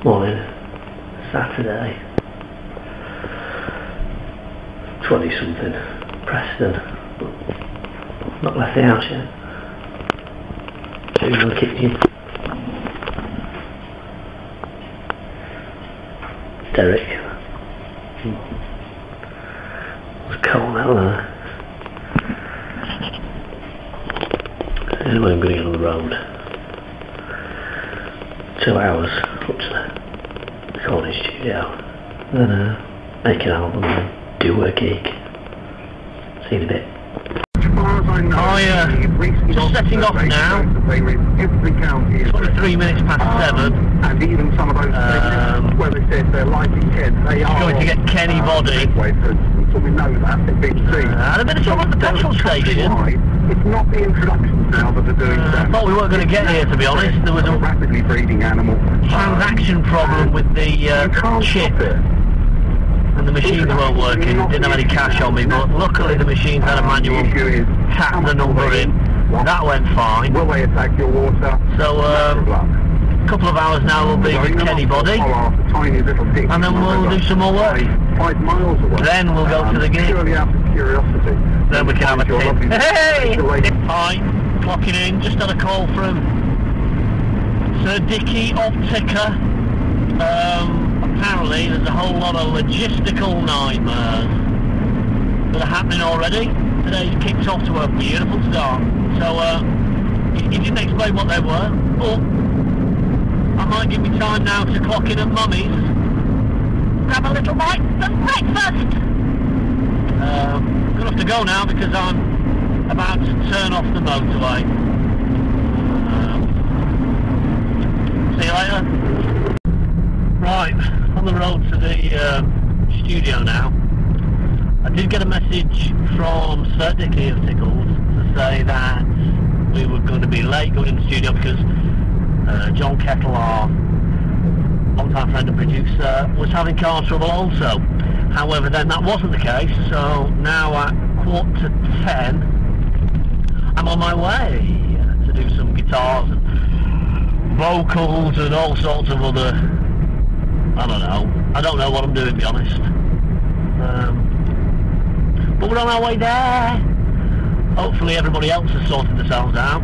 Morning, Saturday, 20 something, Preston. Not left the house yet. Food in the kitchen. Derek. It's cold out there. Anyway, I'm going to get on the road. 2 hours up to the recording studio. Then make an album and do a gig. See you in a bit. Just setting off now. 23 minutes past 7. And even some of those where they said they're lighting kids, they are going to get Kenny Body. So we know that they've been seen. And a bit of trouble at the petrol station. It's not the introductions now that are doing that. I thought we weren't going to get here, to be honest. There was a rapidly breeding animal transaction problem with the chip. And the machines weren't working, didn't have any cash on me, but luckily the machines had a manual, tapped the number in, that went fine. Will they attack your water? So a couple of hours now we'll be with Kenny Body, and then we'll do some more work. 5 miles away. Then we'll go to the gig. Purely out of curiosity. Then we can have a tin. Hey! Hi, clocking in, just had a call from Satdee of Ticker. Apparently there's a whole lot of logistical nightmares that are happening already. Today's kicked off to a beautiful start. So he didn't explain what they were, but I might give me time now to clock in at Mummy's, grab a little bite for breakfast. I'm going to have to go now because I'm about to turn off the motorway. See you later. Right, on the road to the studio now. I did get a message from Satdee of Tickles to say that we were going to be late going in the studio because John Kettle, our long-time friend and producer, was having car trouble also. However, then that wasn't the case, so now at 9:45 I'm on my way to do some guitars and vocals and all sorts of other, I don't know what I'm doing, to be honest. But we're on our way there. Hopefully everybody else has sorted themselves out.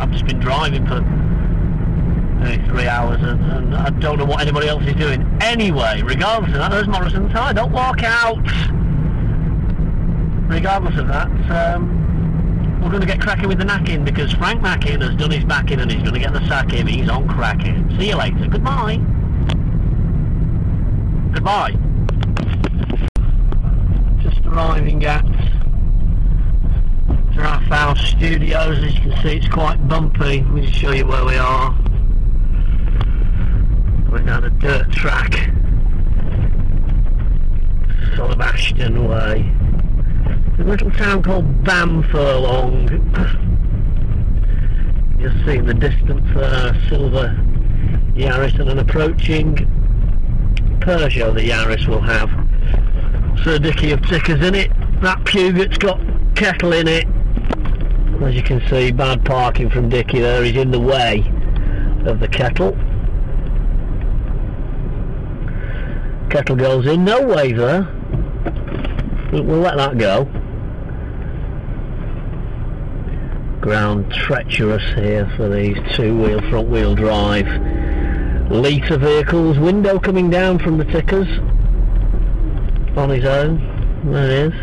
I've just been driving for 3 hours and I don't know what anybody else is doing. Anyway, regardless of that, there's Morrison's. Hi, don't walk out! Regardless of that, we're going to get cracking with the knacking because Frank Mackin has done his backing and he's going to get the sack in. He's on cracking. See you later. Goodbye. Goodbye. Just arriving at Giraffe House Studios. As you can see, it's quite bumpy. Let me just show you where we are. Going down a dirt track, sort of Ashton way. There's a little town called Bamfurlong. You'll see in the distance there, silver Yaris and an approaching Peugeot. The Yaris will have Satdee of Tickers in it. That Puget's got Kettle in it. As you can see, bad parking from Dickie there. He's in the way of the Kettle. Kettle goes in, no waiver. We'll let that go. Ground treacherous here for these two-wheel, front-wheel drive litre vehicles. Window coming down from the Tickers on his own. There it is.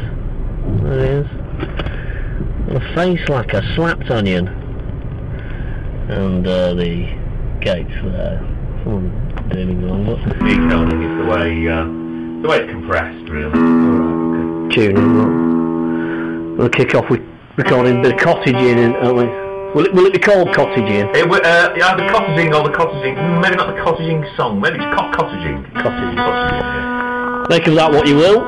There it is. A face like a slapped onion. And the gates there. Dealing along, but detailing is the way it's compressed, really. Alright, okay. Tuning. We'll kick off with recording a bit of cottaging, aren't we? Will it be called cottaging? It will, yeah, the cottaging or the cottaging. Maybe not the cottaging song. Maybe it's cottaging. Cottaging. Yeah. Make of that what you will.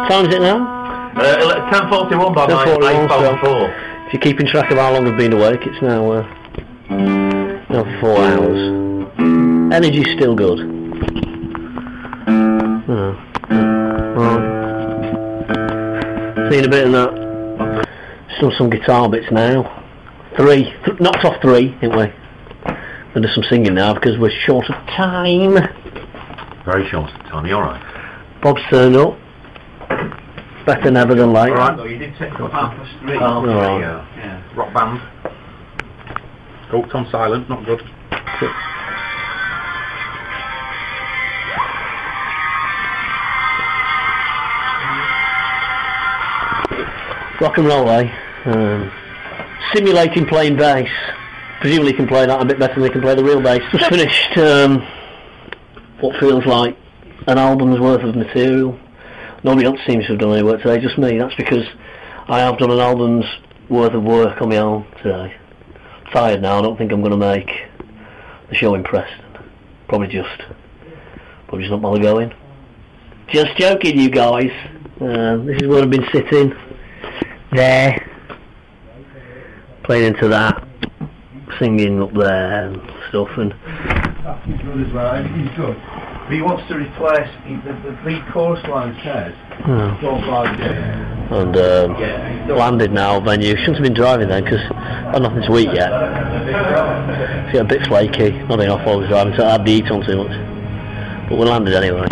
Time is it now? 10:41 by my iPhone 4. If you're keeping track of how long I've been awake, it's now 4 hours. Energy's still good. Right. Seen a bit of that. Still some guitar bits now. 3. Knocked off 3, didn't we? Going to do some singing now because we're short of time. Very short of time, you alright? Bob's turned up. Better never than late. Alright, though, you did take up 3:30. Oh, Yeah. Rock band. Oh, it's on silent, not good. Rock and roll, eh? Simulating playing bass. Presumably you can play that a bit better than they can play the real bass. Just finished what feels like an album's worth of material. Nobody else seems to have done any work today, just me. That's because I have done an album's worth of work on my own today. Tired now, I don't think I'm going to make the show in Preston. Probably just not bother going. Just joking, you guys. This is where I've been sitting. There. Playing into that. Singing up there and stuff. And He's good as well, he's good. But he wants to replace, the lead chorus line says, don't bother and landed now, venue. Shouldn't have been driving then because I had nothing to eat yet. It's a bit flaky, not enough while I was driving, so I had to eat on too much. But we landed anyway.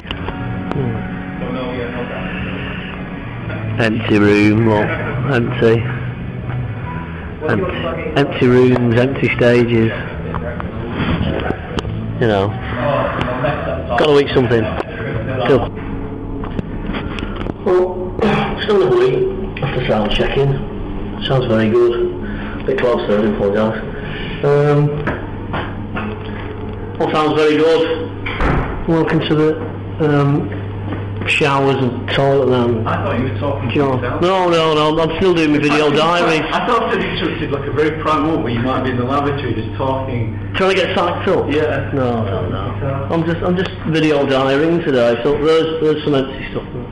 Empty room, well, empty. Empty rooms, empty stages. You know, got to eat something. Cool. Well, still a week after sound checking. Sounds very good. A bit closer, I do apologise. Well, sounds very good. Welcome to the showers and toilet and... I thought you were talking to yourself. No, I'm still doing my video diaries. I thought it interrupted like a very prime moment where you might be in the lavatory just talking. Trying to get psyched up? Yeah. No. I'm just video diarying today, so there's some empty stuff there.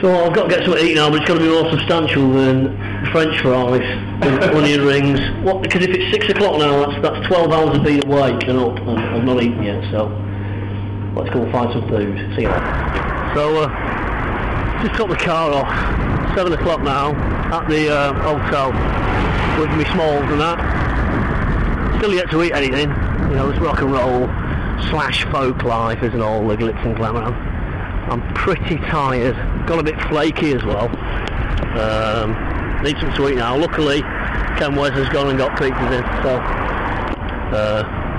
So I've got to get something to eat now, but it's got to be more substantial than French fries and onion rings. What? Because if it's 6 o'clock now, that's 12 hours of being awake and up, and I've not eaten yet, so let's go and find some food. See you later. So, just got the car off, 7 o'clock now, at the hotel, with me smalls and that. Still yet to eat anything, you know, it's rock and roll / folk life, isn't all the glitz and glamour. I'm pretty tired, got a bit flaky as well. Need something to eat now. Luckily, Ken Wes has gone and got pizzas in, so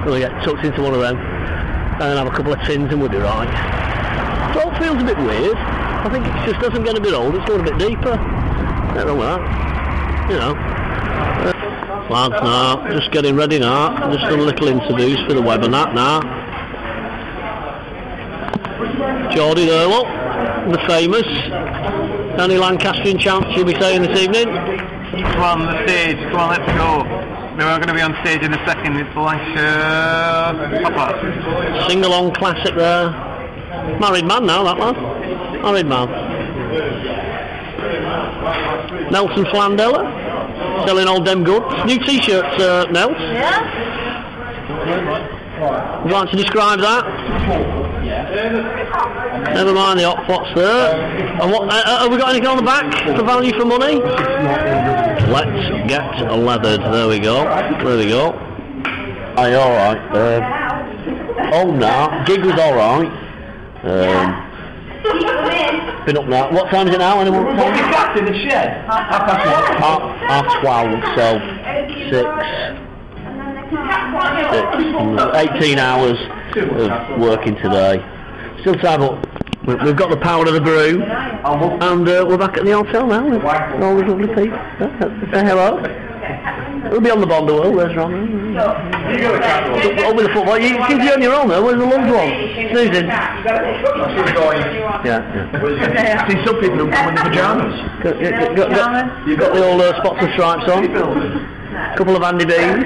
gonna get tucked into one of them and have a couple of tins and we'll be right. So it feels a bit weird. I think it's just as I'm getting a bit old, it's going a bit deeper. Nothing wrong with that. You know. Lads now, just getting ready now. Just done a little interviews for the web and that now. Geordie there, look. The famous. Any Lancastrian chants you'll be saying this evening? Come on the stage, come on, let's go. We are going to be on stage in a second. It's the Lancashire Papa. Sing along classic there. Married man now, that lad. Married man. Nelson Flandella. Selling all them goods. New t-shirts, Nels. Yeah? Would you like to describe that? Never mind the hot pots there. And what? Have we got anything on the back for value for money? Let's get leathered. There we go. Aye, alright. Now. Gig was alright. Been up now. What time is it now? Anyone? What you got in the shed? Half 12, so 18 hours of working today. Still time up. We've got the power of the brew, and we're back at the hotel now with all these lovely people. Say hello. We'll be on the Bond world, there's Ron. Over the football. You can be on your own though, where's the loved one? Susan. Yeah. I see some people who come in the pyjamas. You've got the old spots and stripes on. Couple of Andy Beans.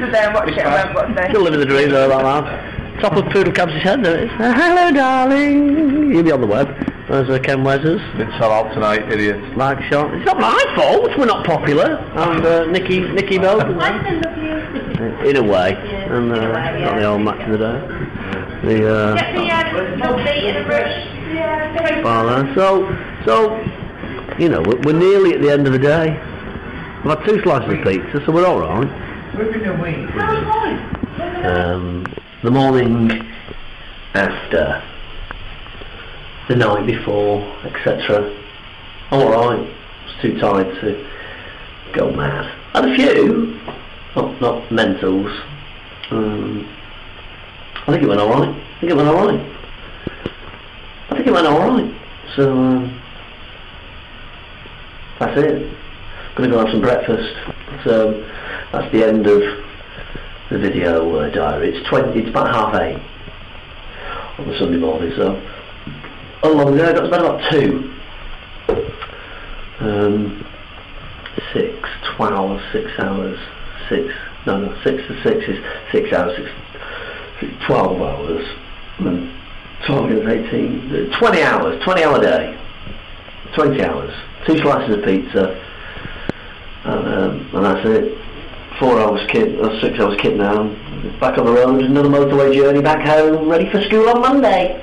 Still living the dream there, that man. Top of Poodle Cabs' head, there it is. Hello, darling. You'll be on the web. There's Ken Wes's. Been sell out tonight, idiot. Like shot. It's not my fault, we're not popular. And Nicky Bell. In a way. And got the old match of the day. The bar there. So, you know, we're nearly at the end of the day. I've had 2 slices of pizza, so we're alright. Within a week. The morning after, the night before, etc. I'm alright. I was too tired to go mad. Had a few, not mentals. I think it went alright. I think it went alright. So that's it. I'm gonna go have some breakfast. So that's the end of the video diary. It's about 8:30 on the Sunday morning. So a long day. I got to bed about 2. 6, 12, 6 hours. 6 to 6 is 6 hours. 12 hours. 12 against 18. 20 hours. 20-hour day. 20 hours. 2 slices of pizza. And that's it. 4 hours kit, or 6 hours kit now. Back on the road, another motorway journey back home, ready for school on Monday.